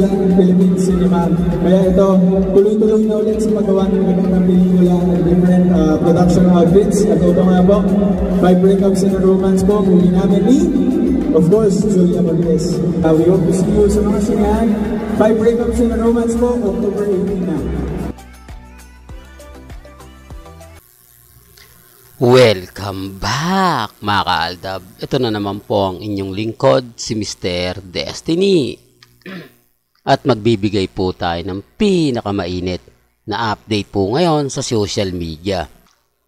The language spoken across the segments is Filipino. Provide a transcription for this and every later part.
sigla ng Philippine cinema. Kaya ito, tuloy-tuloy na ulit sa paggawa ng magandang pelikula ng different production outfits. At ito nga po, 5 Breakups in a Romance po, movie namin ni, of course, Julia Marquez. We hope to see you sa mga sinahan. 5 Breakups in a Romance po, October 18 na. Welcome back mga kaaldab. Ito na naman po ang inyong lingkod, si Mr. Destiny. At magbibigay po tayo ng pinakamainit na update po ngayon sa social media.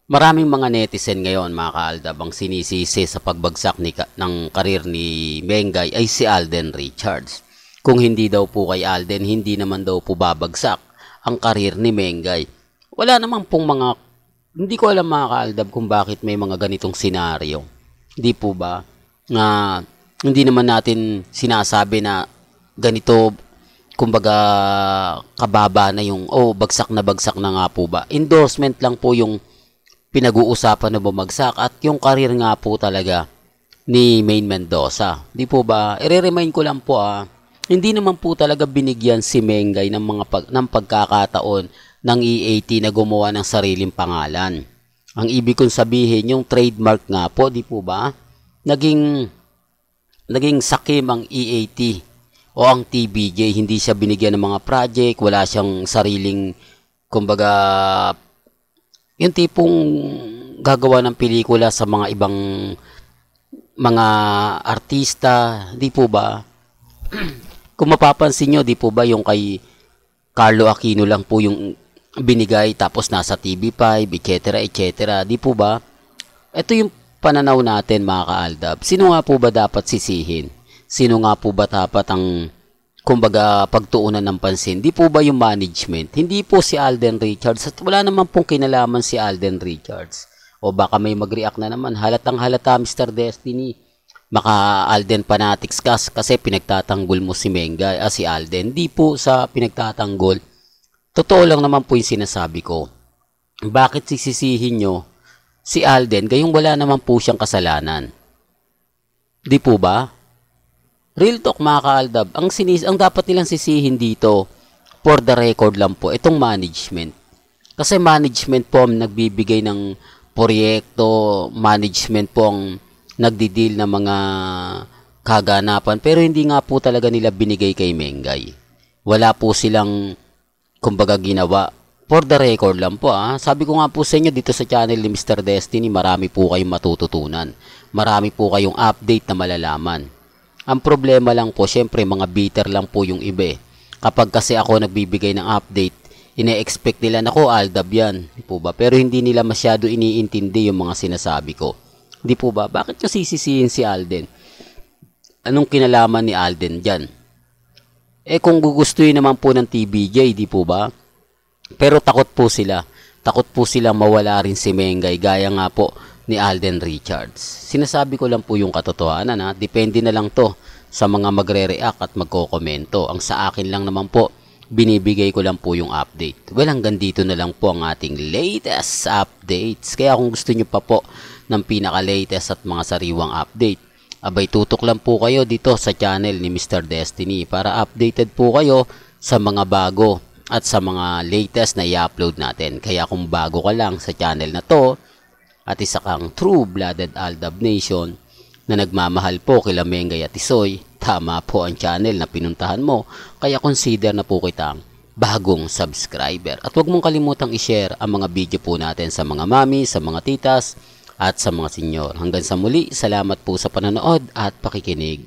Maraming mga netizen ngayon mga kaaldab ang sinisisi sa pagbagsak ng karir ni Mengay ay si Alden Richards. Kung hindi daw po kay Alden, hindi naman daw po babagsak ang karir ni Mengay. Wala naman pong hindi ko alam mga kaaldab kung bakit may mga ganitong senaryo. Hindi po ba? Hindi naman natin sinasabi na ganito, kumbaga kababa na yung, bagsak na nga po ba? Endorsement lang po yung pinag-uusapan na bumagsak at yung karir nga po talaga ni Maine Mendoza. Di po ba? I-remind ko lang po hindi naman po talaga binigyan si Mengay ng pagkakataon ng EAT na gumawa ng sariling pangalan. Ang ibig kong sabihin, yung trademark nga po, di po ba? Naging sakim ang EAT o ang TBJ. Hindi siya binigyan ng mga project, wala siyang sariling, kumbaga, yung tipong gagawa ng pelikula sa mga ibang mga artista, di po ba? Kung mapapansin nyo, di po ba, yung kay Carlo Aquino lang po yung binigay tapos nasa TV5, etc. Di po ba? Ito yung pananaw natin mga kaaldab. Sino nga po ba dapat sisihin? Sino nga po ba dapat ang, kumbaga, pagtuunan ng pansin? Di po ba yung management? Hindi po si Alden Richards at wala naman pong kinalaman si Alden Richards. O baka may mag-react na naman. Halatang halata Mr. Destiny. Maka Alden fanatics kasi pinagtatanggol mo si Mengay, si Alden. Di po sa pinagtatanggol. Totoo lang naman po yung sinasabi ko. Bakit sisisihin nyo si Alden gayong wala naman po siyang kasalanan? Di po ba? Real talk mga kaaldab. Ang dapat nilang sisihin dito, for the record lang po, itong management. Kasi management po ang nagbibigay ng proyekto, management po ang nagdi-deal ng mga kaganapan. Pero hindi nga po talaga nila binigay kay Mengay. Wala po silang kumbaga ginawa. For the record lang po sabi ko nga po sa inyo dito sa channel ni Mr. Destiny, marami po kayong matututunan. Marami po kayong update na malalaman. Ang problema lang po, syempre mga bitter lang po yung iba. Kapag kasi ako nagbibigay ng update, ine-expect nila na aldab yan. Di po ba? Pero hindi nila masyado iniintindi yung mga sinasabi ko. Di po ba? Bakit nyo sisisihin si Alden? Anong kinalaman ni Alden dyan? Kung gugustuhin naman po ng TBJ, di po ba? Pero takot po sila. Takot po silang mawala rin si Mengay, gaya nga po ni Alden Richards. Sinasabi ko lang po yung katotohanan Depende na lang to sa mga magre-react at magkokomento. Ang sa akin lang naman po, binibigay ko lang po yung update. Well, hanggang dito na lang po ang ating latest updates. Kaya kung gusto nyo pa po ng pinaka-latest at mga sariwang update, abay tutok lang po kayo dito sa channel ni Mr. Destiny para updated po kayo sa mga bago at sa mga latest na i-upload natin. Kaya kung bago ka lang sa channel na to at isa kang true-blooded Aldab Nation na nagmamahal po kila Mengay at Isoy, tama po ang channel na pinuntahan mo. Kaya consider na po kitang bagong subscriber. At huwag mong kalimutang i-share ang mga video po natin sa mga mami, sa mga titas, at sa mga senyor. Hanggang sa muli, salamat po sa panonood at pakikinig.